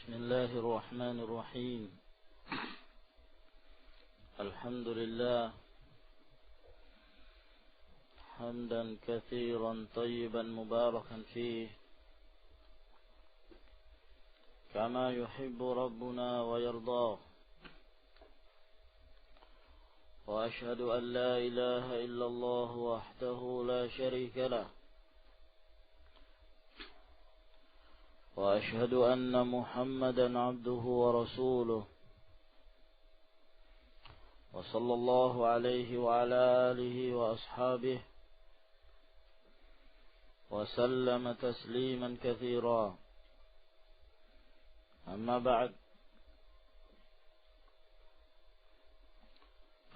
بسم الله الرحمن الرحيم. الحمد لله حمدا كثيرا طيبا مباركا فيه كما يحب ربنا ويرضاه، وأشهد أن لا إله إلا الله وحده لا شريك له، وأشهد أن محمدا عبده ورسوله، وصلى الله عليه وعلى آله وأصحابه وسلم تسليما كثيرا. أما بعد،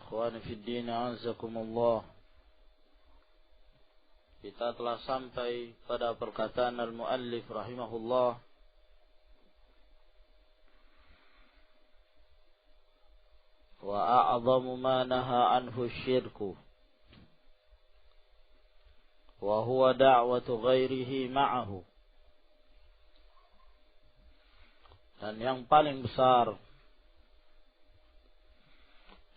إخواني في الدين أعزكم الله. Kita telah sampai pada perkataan al-muallif rahimahullah, wa a'zamu ma naha anhu syirku wa huwa da'watu ghairihi ma'ahu. Dan yang paling besar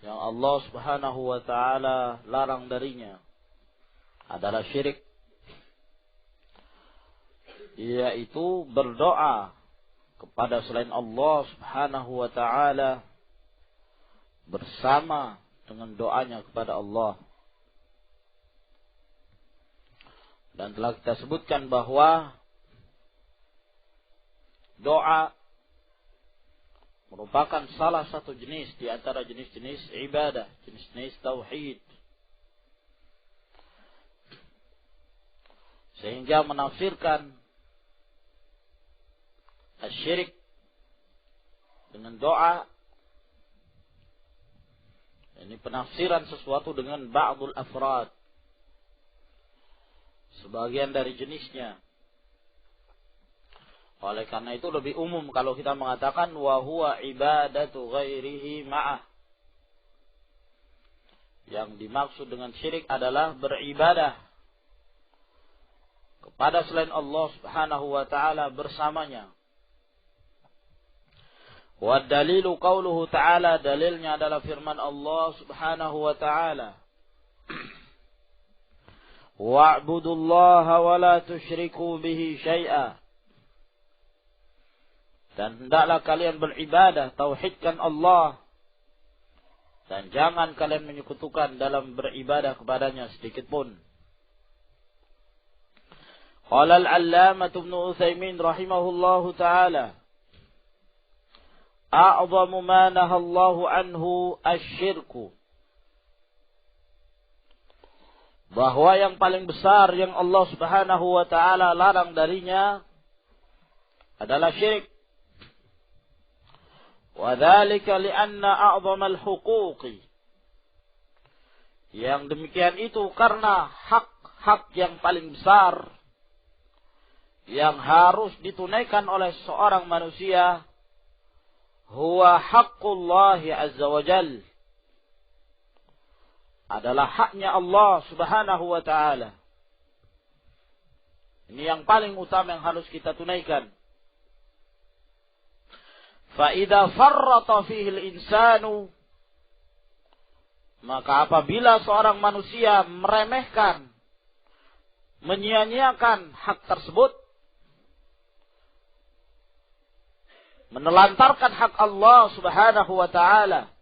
yang Allah Subhanahu wa ta'ala larang darinya adalah syirik, yaitu berdoa kepada selain Allah Subhanahu wa ta'ala bersama dengan doanya kepada Allah. Dan telah kita sebutkan bahwa doa merupakan salah satu jenis di antara jenis-jenis ibadah, jenis-jenis tauhid. Sehingga menafsirkan syirik dengan doa, ini penafsiran sesuatu dengan ba'dul afrad, sebagian dari jenisnya. Oleh karena itu lebih umum kalau kita mengatakan wa huwa ibadatu ghairihi ma'ah. Yang dimaksud dengan syirik adalah beribadah kepada selain Allah Subhanahu wa ta'ala bersamanya. Wa dalilu qauluhu ta'ala, dalilnya adalah firman Allah Subhanahu wa ta'ala, wa'budullaha wa la tusyriku bihi syai'a. Dan hendaklah kalian beribadah, tauhidkan Allah, dan jangan kalian menyekutukan dalam beribadah kepadanya sedikit pun. Qala al-allamah Ibnu Utsaimin rahimahullahu ta'ala, a'zamu ma nahallahu anhu asy-syirku. Bahwa yang paling besar yang Allah Subhanahu wa ta'ala larang darinya adalah syirik. Wa dzalika li'anna a'zamal huquqi. Yang demikian itu karena hak-hak yang paling besar yang harus ditunaikan oleh seorang manusia huwa haqqullahi azza wa jal, adalah haknya Allah Subhanahu wa ta'ala. Ini yang paling utama yang harus kita tunaikan. Fa idza farrata fihi al-insanu, maka apabila seorang manusia meremehkan, menyia-nyiakan hak tersebut, menelantarkan hak Allah Subhanahu wa ta'ala,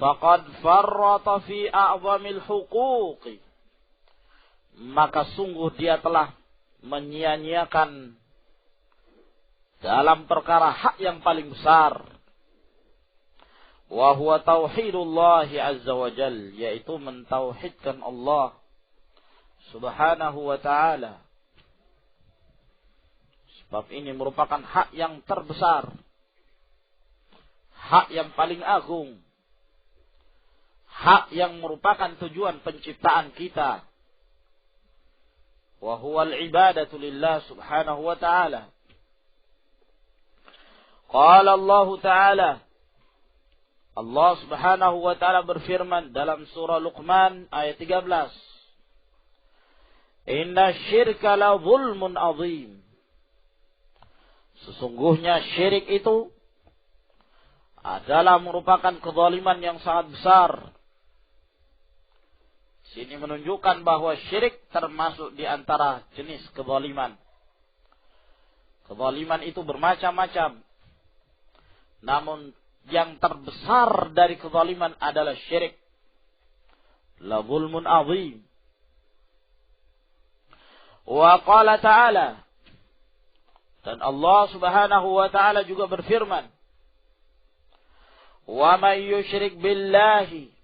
faqad farrata fi a'zamil huquqi, maka sungguh dia telah menyia-nyiakan dalam perkara hak yang paling besar, wa huwa tauhidullahi azza wa jal, yaitu mentauhidkan Allah Subhanahu wa ta'ala. Sebab ini merupakan hak yang terbesar, hak yang paling agung, hak yang merupakan tujuan penciptaan kita. Wa huwal ibadatu lillah Subhanahu wa ta'ala. Qala Allah ta'ala, Allah Subhanahu wa ta'ala berfirman dalam surah Luqman ayat 13, Inna syirka la zulmun azim. Sesungguhnya syirik itu adalah merupakan kezaliman yang sangat besar. Sini menunjukkan bahwa syirik termasuk di antara jenis kezaliman. Kezaliman itu bermacam-macam. Namun yang terbesar dari kezaliman adalah syirik. La zulmun azim. Wa qala ta'ala. Dan Allah Subhanahu wa ta'ala juga berfirman, wa may yusyrik billahi,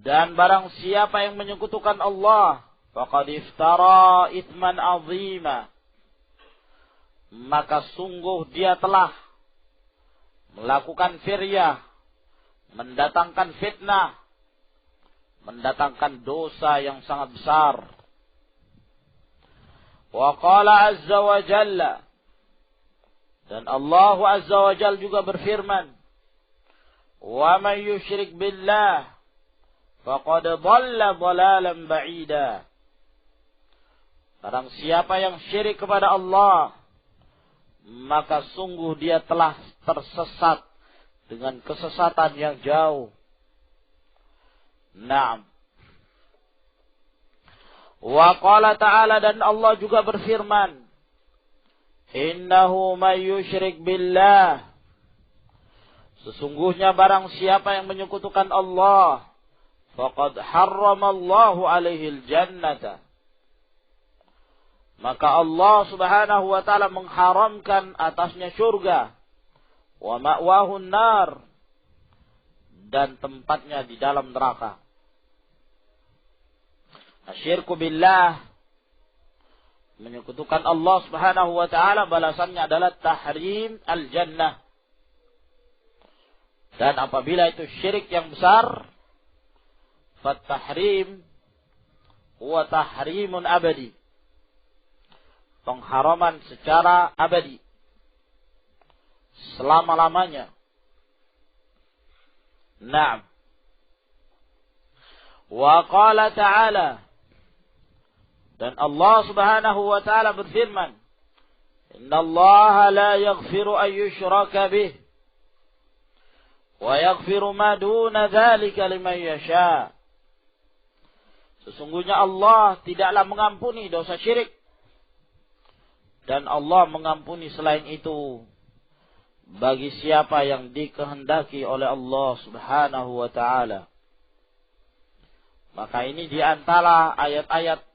dan barang siapa yang menyekutukan Allah, faqad iftara itsman azima, maka sungguh dia telah melakukan firyah, mendatangkan fitnah, mendatangkan dosa yang sangat besar. Wa qala azza wa jalla, dan Allah azza wa jalla juga berfirman, wa may yusyrik billah faqad dhalla dhalalan ba'ida. Barang siapa yang syirik kepada Allah, maka sungguh dia telah tersesat dengan kesesatan yang jauh. Naam. Wa qala ta'ala, dan Allah juga berfirman, innahu may yusyrik billah, sesungguhnya barang siapa yang menyekutukan Allah, faqad harramallahu alaihil jannata, maka Allah Subhanahu wa ta'ala mengharamkan atasnya surga, wa ma'wahun nar, dan tempatnya di dalam neraka. Asyirku billah, menyekutukan Allah Subhanahu wa ta'ala, balasannya adalah tahrim al-jannah. Dan apabila itu syirik yang besar, fat-tahrim huwa tahrimun abadi, pengharaman secara abadi, selama-lamanya. Naam. Wa qala ta'ala, dan Allah Subhanahu wa ta'ala berfirman, innallaha la yaghfiru an yushraka bih wa yaghfiru ma duna dzalika liman yasha. Sesungguhnya Allah tidaklah mengampuni dosa syirik, dan Allah mengampuni selain itu bagi siapa yang dikehendaki oleh Allah Subhanahu wa ta'ala. Maka ini di antara ayat-ayat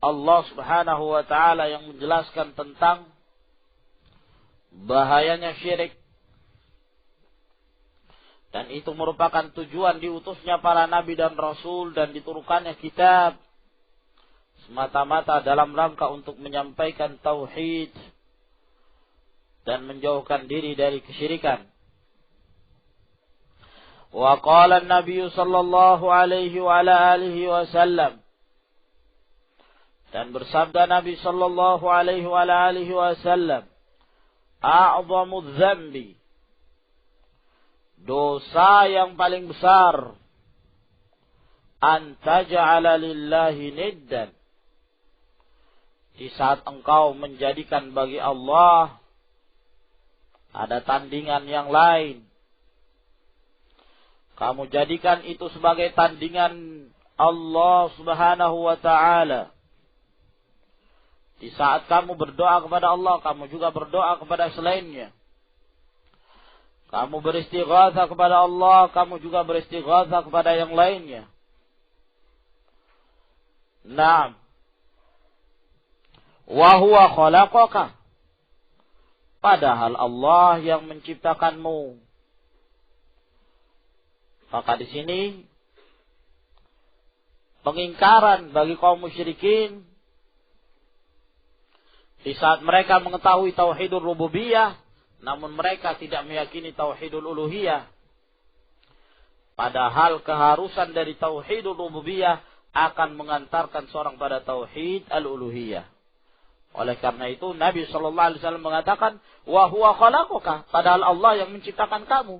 Allah Subhanahu wa ta'ala yang menjelaskan tentang bahayanya syirik. Dan itu merupakan tujuan diutusnya para nabi dan rasul dan diturunkannya kitab, semata-mata dalam rangka untuk menyampaikan tauhid dan menjauhkan diri dari kesyirikan. Wa qala an-nabiy sallallahu alaihi wa ala alihi wasallam, dan bersabda Nabi sallallahu alaihi wa ala alihi wasallam, a'zamu dzambi, dosa yang paling besar, an taj'ala lillahi niddan, di saat engkau menjadikan bagi Allah ada tandingan yang lain. Kamu jadikan itu sebagai tandingan Allah Subhanahu wa ta'ala. Di saat kamu berdoa kepada Allah, kamu juga berdoa kepada selainnya. Kamu beristighatsah kepada Allah, kamu juga beristighatsah kepada yang lainnya. Naam. Wa huwa khalaqaka, padahal Allah yang menciptakanmu. Maka di sini pengingkaran bagi kaum musyrikin di saat mereka mengetahui tauhidul rububiyah, namun mereka tidak meyakini tauhidul uluhiyah. Padahal keharusan dari tauhidul rububiyah akan mengantarkan seorang pada tauhid al-uluhiyah. Oleh karena itu Nabi SAW mengatakan, wa huwa khalaqaka, padahal Allah yang menciptakan kamu.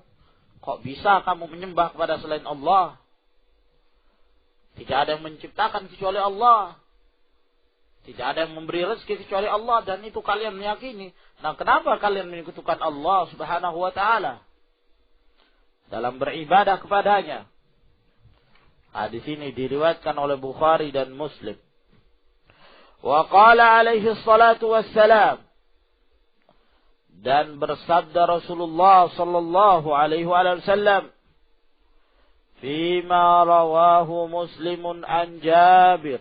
Kok bisa kamu menyembah kepada selain Allah? Tidak ada yang menciptakan kecuali Allah. Tidak ada yang memberi rezeki kecuali Allah, dan itu kalian meyakini. Nah, kenapa kalian menyekutukan Allah Subhanahu wa taala dalam beribadah kepadanya? Hadis ini diriwayatkan oleh Bukhari dan Muslim. Wa qala alaihi salatu wassalam, dan bersabda Rasulullah sallallahu alaihi wasallam, fima rawahu Muslimun an Jabir,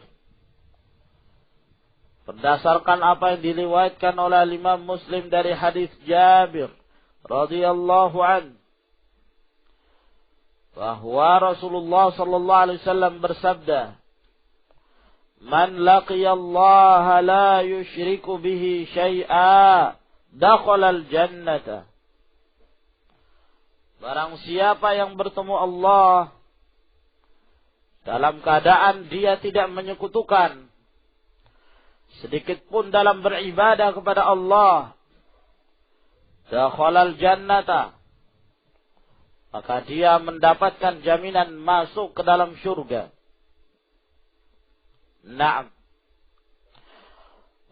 berdasarkan apa yang diriwayatkan oleh Imam Muslim dari hadis Jabir radhiyallahu an, bahwa Rasulullah sallallahu alaihi wasallam bersabda, man laqiyallaha la yusyriku bihi syai'a dakhala al-jannata. Barang siapa yang bertemu Allah dalam keadaan dia tidak menyekutukan sedikit pun dalam beribadah kepada Allah, dakhala al-jannata, maka dia mendapatkan jaminan masuk ke dalam surga. Naam.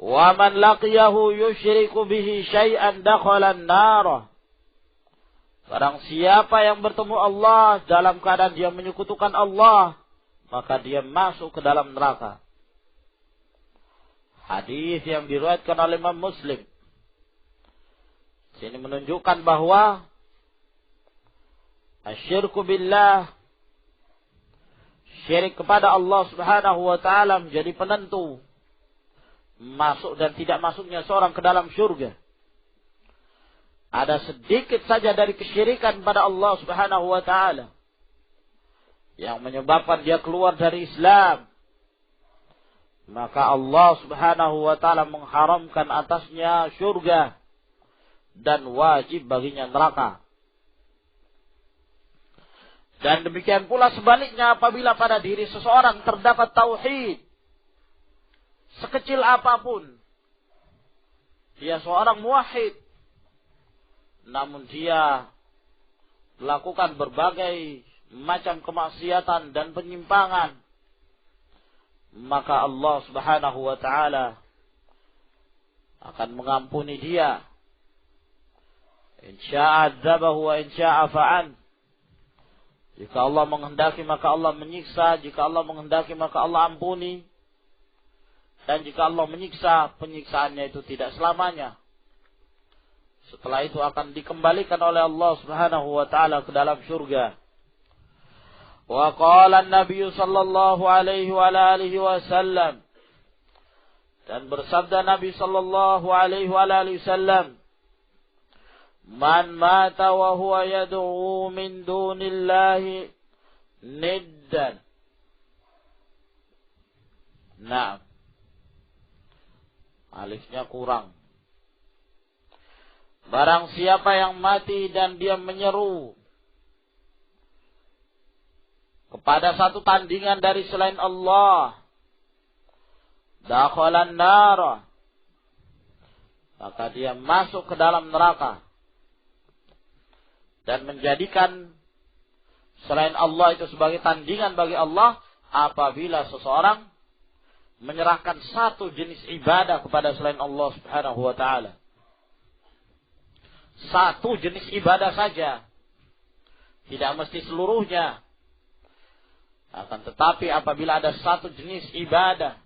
Wa man laqiyahu yusyriku bihi syai'an dakhala an-nar. Barang siapa yang bertemu Allah dalam keadaan dia menyekutukan Allah, maka dia masuk ke dalam neraka. Hadis yang diriwayatkan oleh Imam Muslim. Sini menunjukkan bahwa asyirku billah, syirik kepada Allah Subhanahu wa taala, menjadi penentu masuk dan tidak masuknya seorang ke dalam surga. Ada sedikit saja dari kesyirikan pada Allah Subhanahu wa taala yang menyebabkan dia keluar dari Islam, maka Allah Subhanahu wa taala mengharamkan atasnya surga dan wajib baginya neraka. Dan demikian pula sebaliknya, apabila pada diri seseorang terdapat tauhid sekecil apapun, dia seorang muwahhid, namun dia melakukan berbagai macam kemaksiatan dan penyimpangan, maka Allah Subhanahu wa taala akan mengampuni dia. Insya'a adzabahu wa insya'a fa'an. Jika Allah menghendaki maka Allah menyiksa, jika Allah menghendaki maka Allah ampuni. Dan jika Allah menyiksa, penyiksaannya itu tidak selamanya. Setelah itu akan dikembalikan oleh Allah Subhanahu wa taala ke dalam surga. Wa qala an-nabiy sallallahu alaihi wa alihi wasallam, dan bersabda Nabi sallallahu alaihi wa alihi wasallam, man mata wa huwa yad'u min dunillahi niddan. Naam. Alifnya kurang. Barang siapa yang mati dan dia menyeru kepada satu tandingan dari selain Allah, dakhalan nar, maka dia masuk ke dalam neraka. Dan menjadikan selain Allah itu sebagai tandingan bagi Allah, apabila seseorang menyerahkan satu jenis ibadah kepada selain Allah Subhanahu wa taala. Satu jenis ibadah saja, tidak mesti seluruhnya. Akan tetapi apabila ada satu jenis ibadah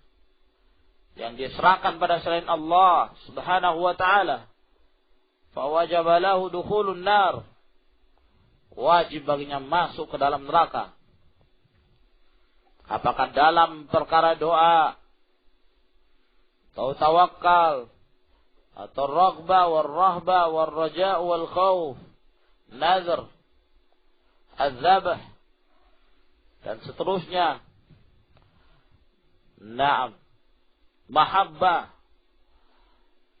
yang diserahkan pada selain Allah Subhanahu wa taala, fa wajaba lahu dukhulun nar, wajib baginya masuk ke dalam neraka. Apakah dalam perkara doa atau tawakal atau raghbah wal rahbah wal raja' wal khauf, nazar, az-zabh dan seterusnya. Naam, mahabbah,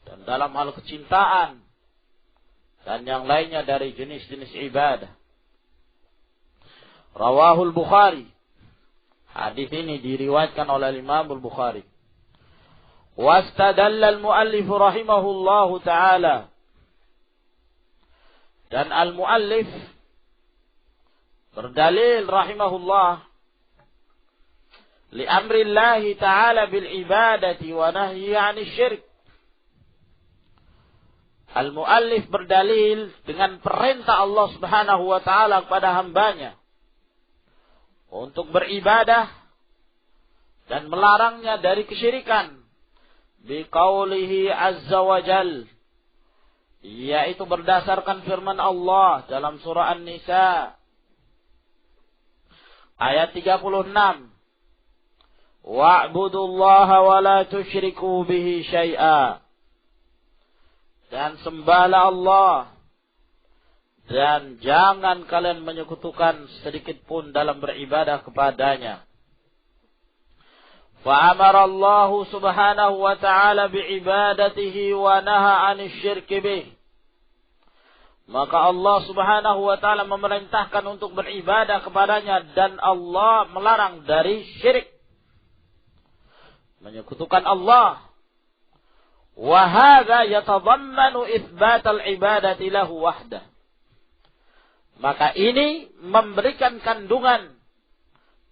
dan dalam hal kecintaan dan yang lainnya dari jenis-jenis ibadah. Rawahul Bukhari. Hadis ini diriwayatkan oleh Imam Al-Bukhari. Wastadalla al-muallif rahimahullahu ta'ala. Dan al-muallif berdalil rahimahullah li amrillahi ta'ala bil ibadati wa nahyi 'anil syirik. Al-muallif berdalil dengan perintah Allah Subhanahu wa taala kepada hambanya untuk beribadah dan melarangnya dari kesyirikan. Biqaulihi azza wa jal, yaitu berdasarkan firman Allah dalam surah An-Nisa ayat 36. Wa'budullaha wa la tusyriku bihi syai'a. Dan sembahlah Allah dan jangan kalian menyekutukan sedikit pun dalam beribadah kepadanya. Fa'amara Allah subhanahu wa ta'ala bi'ibadatihi wa naha 'anil syirki bih. Maka Allah subhanahu wa ta'ala memerintahkan untuk beribadah kepadanya dan Allah melarang dari syirik, menyekutukan Allah. Wa hadza yatadammanu itsbatal ibadati lahu wahdah. Maka ini memberikan kandungan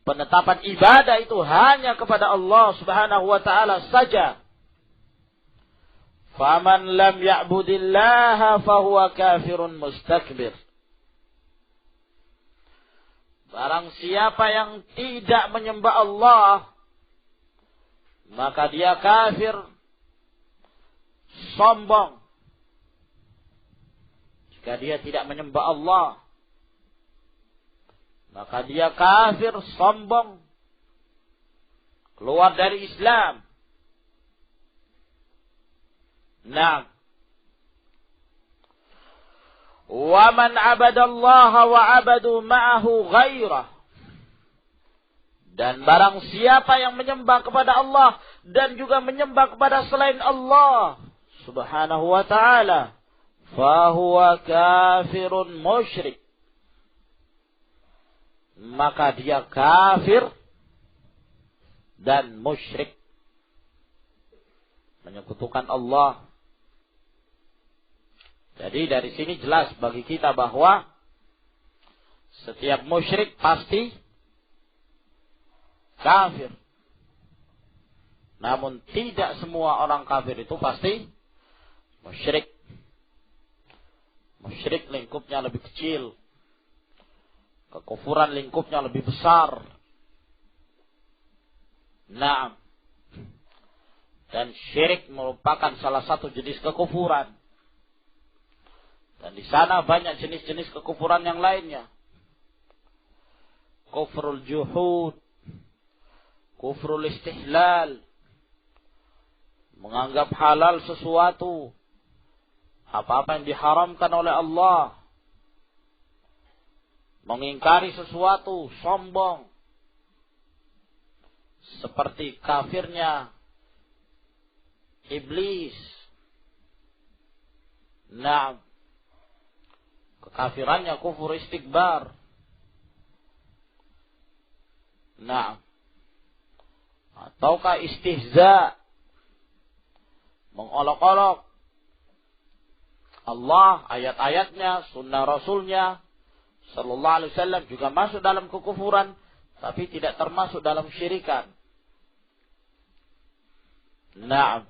penetapan ibadah itu hanya kepada Allah Subhanahu wa taala saja. Faman lam ya'budillaha fahuwa kafirun mustakbir. Barang siapa yang tidak menyembah Allah, maka dia kafir, sombong. Jika dia tidak menyembah Allah, maka dia kafir, sombong, keluar dari Islam. Naam. Wa man 'abadallaha wa 'abadu ma'ahu ghairah. Dan barang siapa yang menyembah kepada Allah dan juga menyembah kepada selain Allah Subhanahu wa ta'ala, fahuwa kafirun musyrik. Maka dia kafir dan musyrik, menyekutukan Allah. Jadi dari sini jelas bagi kita bahwa setiap musyrik pasti kafir. Namun tidak semua orang kafir itu pasti musyrik. Musyrik lingkupnya lebih kecil, kekufuran lingkupnya lebih besar. Naam. Dan syirik merupakan salah satu jenis kekufuran. Dan di sana banyak jenis-jenis kekufuran yang lainnya. Kufrul juhud, kufrul istihlal, menganggap halal sesuatu, apa-apa yang diharamkan oleh Allah, mengingkari sesuatu, sombong, seperti kafirnya iblis. Nah, kekafirannya kufur istikbar. Nah, ataukah istihza, mengolok-olok Allah, ayat-ayatnya, sunnah Rasulnya Sallallahu Alaihi Wasallam juga masuk dalam kekufuran, tapi tidak termasuk dalam syirikan. Naam.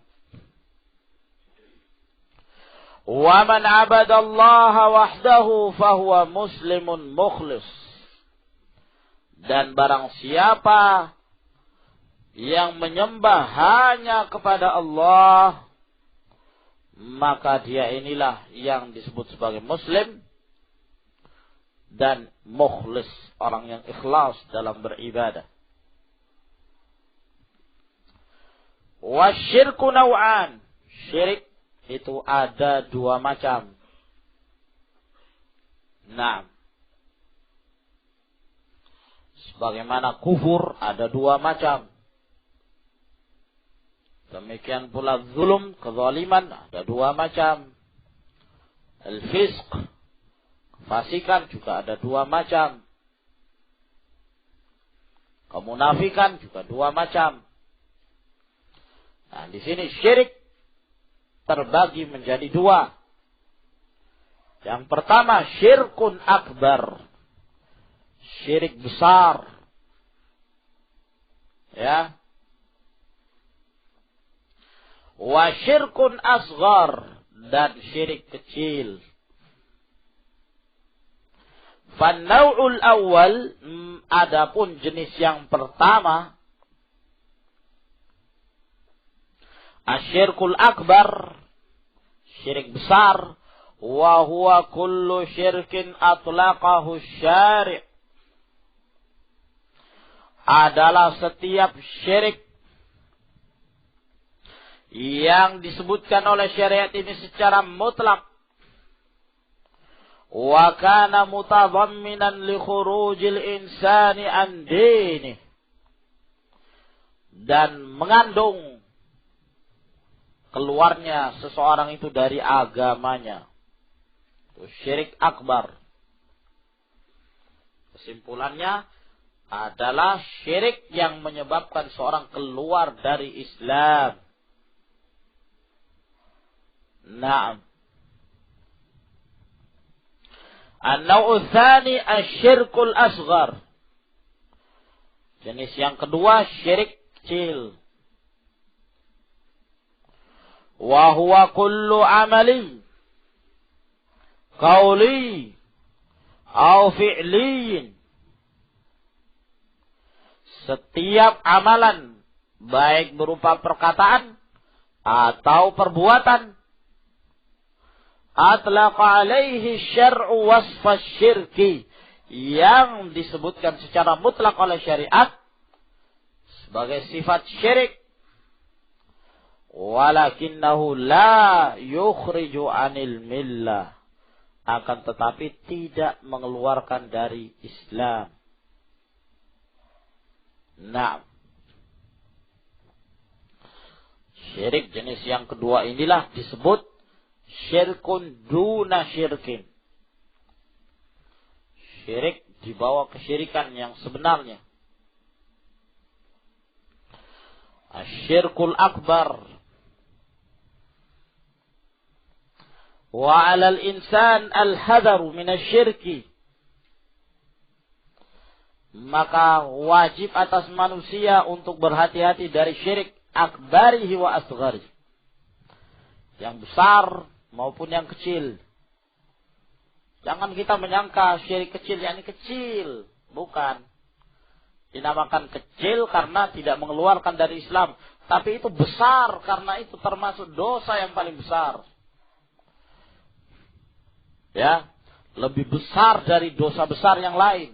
Wa man 'abadallaha wahdahu fahuwa muslimun mukhlis. Dan barang siapa yang menyembah hanya kepada Allah, maka dia inilah yang disebut sebagai muslim dan mukhlis, orang yang ikhlas dalam beribadah. Wasyirku naw'an. Syirik itu ada dua macam. Nah, sebagaimana kufur ada dua macam. Demikian pula zulum, kezaliman ada dua macam. Al-fisq, fasikan juga ada dua macam. Kemunafikan juga dua macam. Nah, di sini syirik terbagi menjadi dua. Yang pertama syirkun akbar, syirik besar, Ya. Wa syirkun asghar, dan syirik kecil. Fan-naw'ul awal, adapun jenis yang pertama, asyirkul akbar, syirik besar, wa huwa kullu syirkin atlaqahu syari', adalah setiap syirik yang disebutkan oleh syariat ini secara mutlak. Wa kana mutadhamminan li khurujil insani an dinih, dan mengandung keluarnya seseorang itu dari agamanya. Itu syirik akbar. Kesimpulannya adalah syirik yang menyebabkan seorang keluar dari Islam. Naam. An-naw'u tsani asyirkul asghar. Jenis yang kedua syirik kecil. Wa huwa kullu amali qauli au fi'liyin. Setiap amalan, baik berupa perkataan atau perbuatan, atlaqa alaihi syar'u wasfa syirki, yang disebutkan secara mutlak oleh syariat sebagai sifat syirik, walakinnahu la yukhriju anil millah, akan tetapi tidak mengeluarkan dari Islam. Nah, syirik jenis yang kedua inilah disebut syirkun duna syirkin. Syirik di bawah kesyirikan yang sebenarnya. Asyirkul akbar. Wa 'alal insan al-hadaru minasyirki. Maka wajib atas manusia untuk berhati-hati dari syirik akbarihi wa asgharihi, yang besar maupun yang kecil. Jangan kita menyangka syirik kecil, yakni kecil. Bukan. Dinamakan kecil karena tidak mengeluarkan dari Islam. Tapi itu besar karena itu termasuk dosa yang paling besar. Ya, lebih besar dari dosa besar yang lain.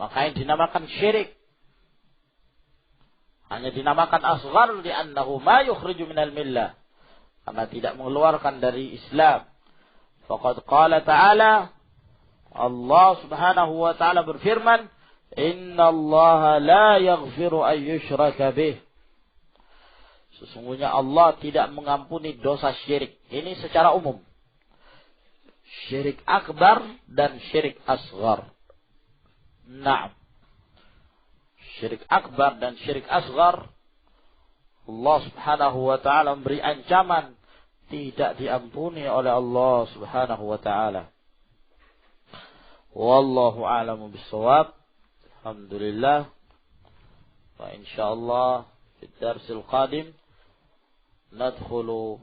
Makanya dinamakan syirik. Hanya dinamakan asghar li'annahu ma yukhriju minal millah, karena tidak mengeluarkan dari Islam. Faqad qala ta'ala, Allah subhanahu wa ta'ala berfirman, Inna Allah la yaghfiru an yushraka bih. Sesungguhnya Allah tidak mengampuni dosa syirik. Ini secara umum. Syirik akbar dan syirik asghar. Naam. Syirik akbar dan syirik asghar, Allah subhanahu wa ta'ala memberi ancaman tidak diampuni oleh Allah subhanahu wa ta'ala. Wallahu a'lamu bis-shawab. Alhamdulillah. Wa insyaallah fi ad-darsil qadim nadkhulu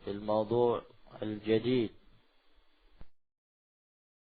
fil mawdu' al-jadid.